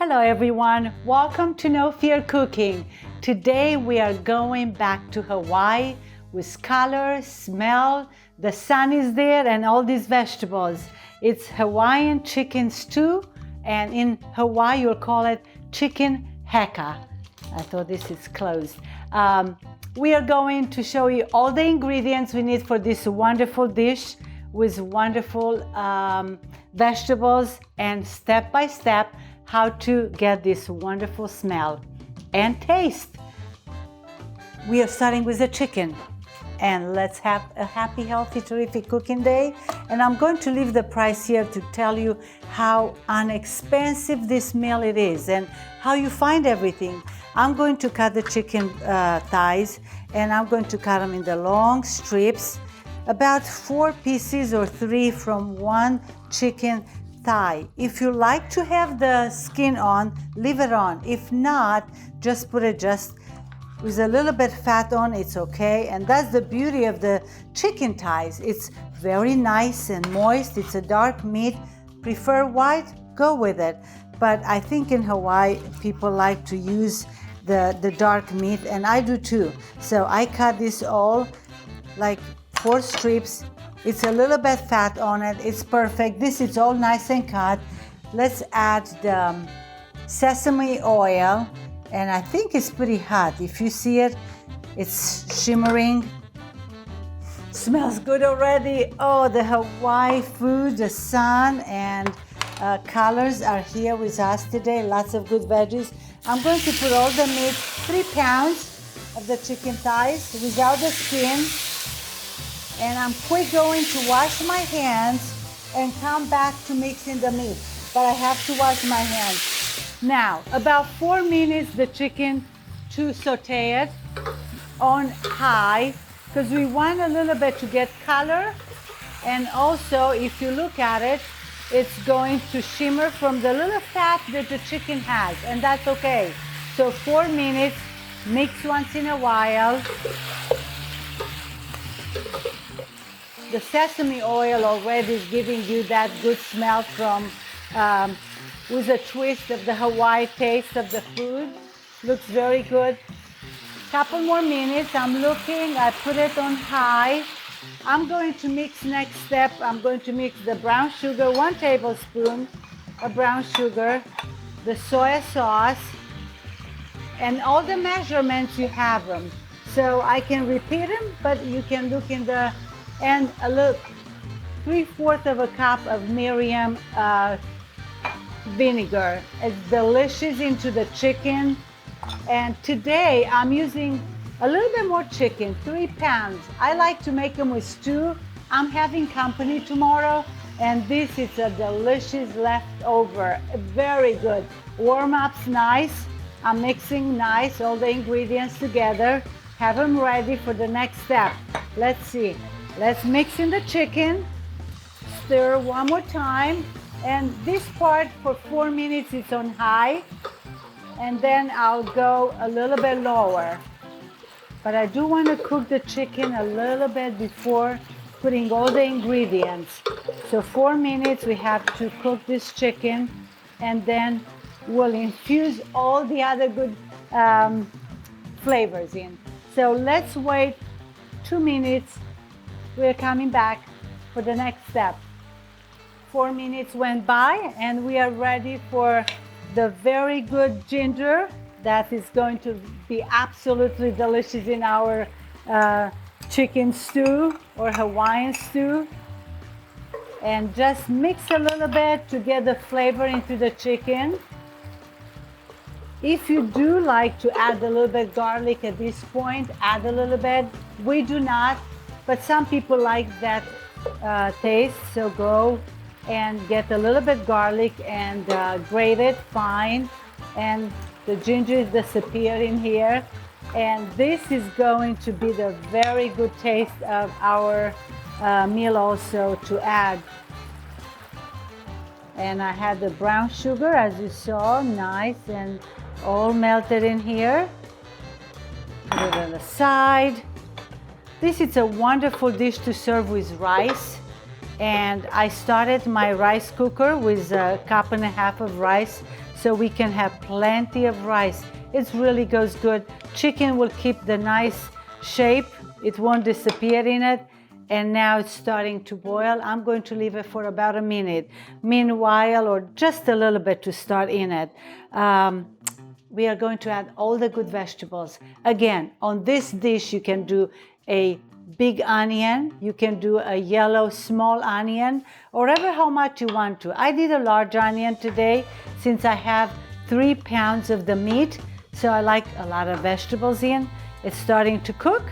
Hello everyone, welcome to No Fear Cooking. Today we are going back to Hawaii with color, smell, the sun is there and all these vegetables. It's Hawaiian chicken stew, and in Hawaii you'll call it chicken heka. I thought this is closed. We are going to show you all the ingredients we need for this wonderful dish with wonderful vegetables and step by step how to get this wonderful smell and taste. We are starting with the chicken, and let's have a happy, healthy, terrific cooking day. And I'm going to leave the price here to tell you how inexpensive this meal it is and how you find everything. I'm going to cut the chicken thighs, and I'm going to cut them in the long strips, about 4 pieces or 3 from one chicken thigh. If you like to have the skin on, leave it on. If not, just put it just with a little bit fat on, it's okay. And that's the beauty of the chicken thighs. It's very nice and moist. It's a dark meat. Prefer white? Go with it. But I think in Hawaii, people like to use the dark meat, and I do too. So I cut this all like 4 strips. It's a little bit fat on it. It's perfect. This is all nice and cut. Let's add the sesame oil, and I think it's pretty hot. If you see it, it's shimmering. Smells good already. Oh, the Hawaii food, the sun and colors are here with us today. Lots of good veggies. I'm going to put all the meat, 3 pounds of the chicken thighs without the skin. And I'm quick going to wash my hands and come back to mixing the meat. But I have to wash my hands. Now, about 4 minutes the chicken to saute it on high, because we want a little bit to get color. And also, if you look at it, it's going to shimmer from the little fat that the chicken has, and that's okay. So 4 minutes, mix once in a while. The sesame oil already is giving you that good smell from, with a twist of the Hawaii taste of the food. Looks very good. Couple more minutes, I'm looking, I put it on high. I'm going to mix next step. I'm going to mix the brown sugar, 1 tablespoon of brown sugar, the soy sauce, and all the measurements you have them. So I can repeat them, but you can look in the, and a little 3/4 of a cup of MIRIN vinegar. It's delicious into the chicken. And today I'm using a little bit more chicken, 3 pounds. I like to make them with stew. I'm having company tomorrow, and this is a delicious leftover. Very good. Warm up's nice. I'm mixing nice all the ingredients together. Have them ready for the next step. Let's see. Let's mix in the chicken. Stir one more time. And this part for 4 minutes is on high. And then I'll go a little bit lower. But I do want to cook the chicken a little bit before putting all the ingredients. So 4 minutes we have to cook this chicken, and then we'll infuse all the other good flavors in. So let's wait 2 minutes. We're coming back for the next step. 4 minutes went by, and we are ready for the very good ginger that is going to be absolutely delicious in our chicken stew or Hawaiian stew. And just mix a little bit to get the flavor into the chicken. If you do like to add a little bit garlic at this point, add a little bit. We do not, but some people like that taste, so go and get a little bit garlic and grate it fine. And the ginger is disappeared in here. And this is going to be the very good taste of our meal also to add. And I had the brown sugar, as you saw, nice and all melted in here. Put it on the side. This is a wonderful dish to serve with rice. And I started my rice cooker with 1.5 cups of rice. so we can have plenty of rice. It really goes good. Chicken will keep the nice shape. It won't disappear in it. And now it's starting to boil. I'm going to leave it for about a minute. Meanwhile, or just a little bit to start in it, we are going to add all the good vegetables. Again, on this dish, you can do a big onion, you can do a yellow small onion, or ever how much you want to. I did a large onion today since I have 3 pounds of the meat, so I like a lot of vegetables in. It's starting to cook.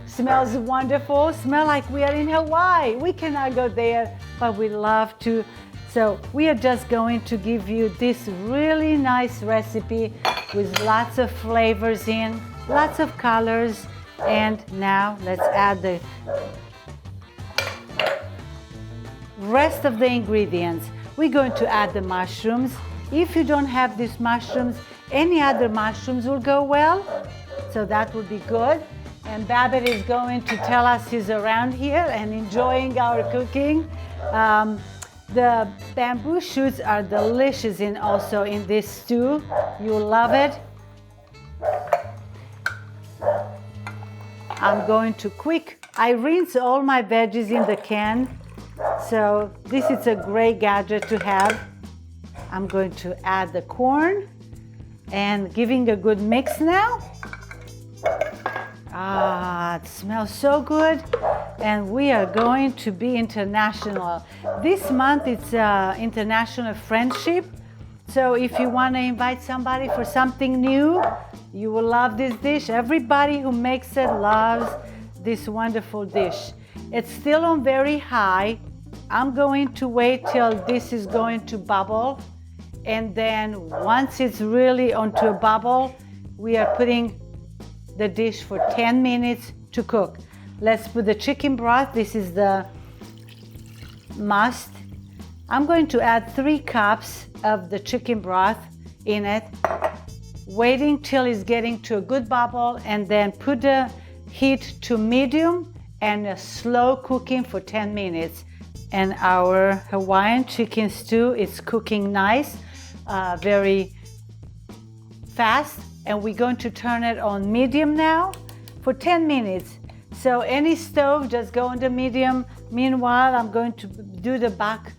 Smells wonderful. Smell like we are in Hawaii. We cannot go there, but we love to. So we are just going to give you this really nice recipe with lots of flavors in, lots of colors. And now let's add the rest of the ingredients. We're going to add the mushrooms. If you don't have these mushrooms, any other mushrooms will go well. So that would be good. And Babbitt is going to tell us he's around here and enjoying our cooking. The bamboo shoots are delicious also in this stew. You'll love it. I'm going to I rinse all my veggies in the can. So this is a great gadget to have. I'm going to add the corn and giving a good mix now. It smells so good. And we are going to be international. This month it's International Friendship. So if you want to invite somebody for something new, you will love this dish. Everybody who makes it loves this wonderful dish. It's still on very high. I'm going to wait till this is going to bubble. And then once it's really onto a bubble, we are putting the dish for 10 minutes to cook. Let's put the chicken broth. This is the must. I'm going to add 3 cups of the chicken broth in it, waiting till it's getting to a good bubble, and then put the heat to medium and a slow cooking for 10 minutes. And our Hawaiian chicken stew is cooking nice, very fast. And we're going to turn it on medium now for 10 minutes. So any stove, just go on the medium. Meanwhile, I'm going to do the bok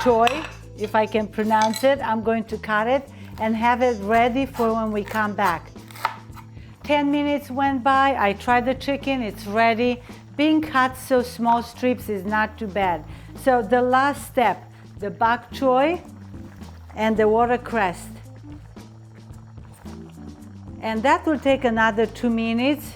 choy, if I can pronounce it. I'm going to cut it and have it ready for when we come back. 10 minutes went by, I tried the chicken, it's ready. Being cut so small strips is not too bad. So the last step, the bok choy and the watercress. And that will take another 2 minutes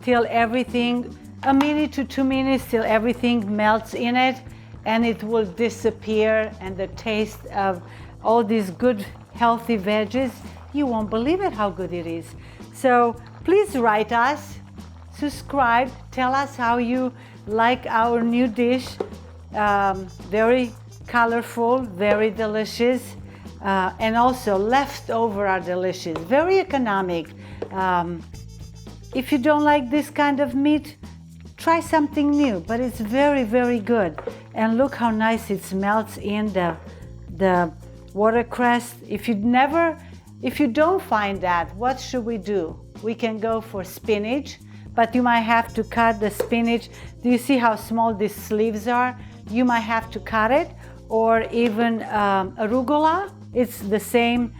till everything, a minute to 2 minutes till everything melts in it and it will disappear, and the taste of all these good healthy veggies, you won't believe it how good it is. So please write us, subscribe, tell us how you like our new dish. Very colorful, very delicious. And also leftover are delicious, very economic. If you don't like this kind of meat, try something new, but it's very, very good. And look how nice it melts in the watercress. If you don't find that, what should we do? We can go for spinach, but you might have to cut the spinach. Do you see how small these sleeves are? You might have to cut it, or even arugula. It's the same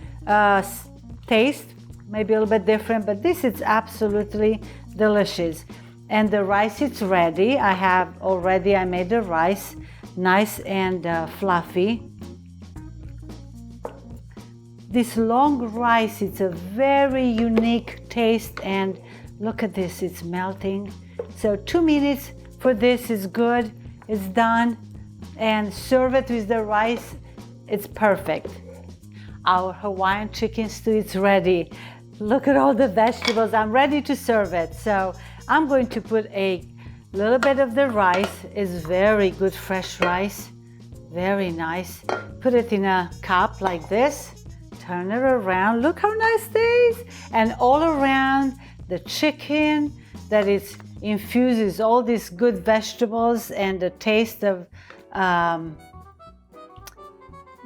taste, maybe a little bit different, but this is absolutely delicious. And the rice is ready. I made the rice nice and fluffy. This long rice, it's a very unique taste, and look at this, it's melting. So 2 minutes for this is good, it's done, and serve it with the rice, it's perfect. Our Hawaiian chicken stew is ready. Look at all the vegetables, I'm ready to serve it. So I'm going to put a little bit of the rice. It's very good fresh rice, very nice. Put it in a cup like this, turn it around, look how nice it is. And all around the chicken that is infuses all these good vegetables and the taste of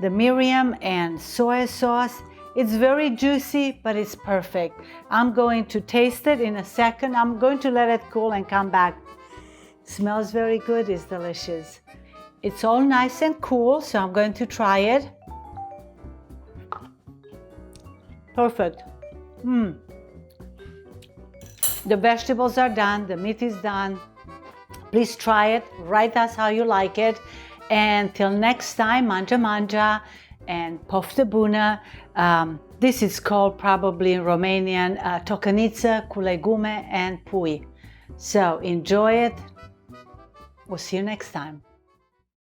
the MIRIN and soy sauce. It's very juicy, but it's perfect. I'm going to taste it in a second. I'm going to let it cool and come back. Smells very good, it's delicious. It's all nice and cool, so I'm going to try it. Perfect. The vegetables are done, the meat is done. Please try it, write us how you like it. And till next time, manja manja and poftă bună. This is called probably in Romanian tocăniță cu legume and pui. So enjoy it. We'll see you next time.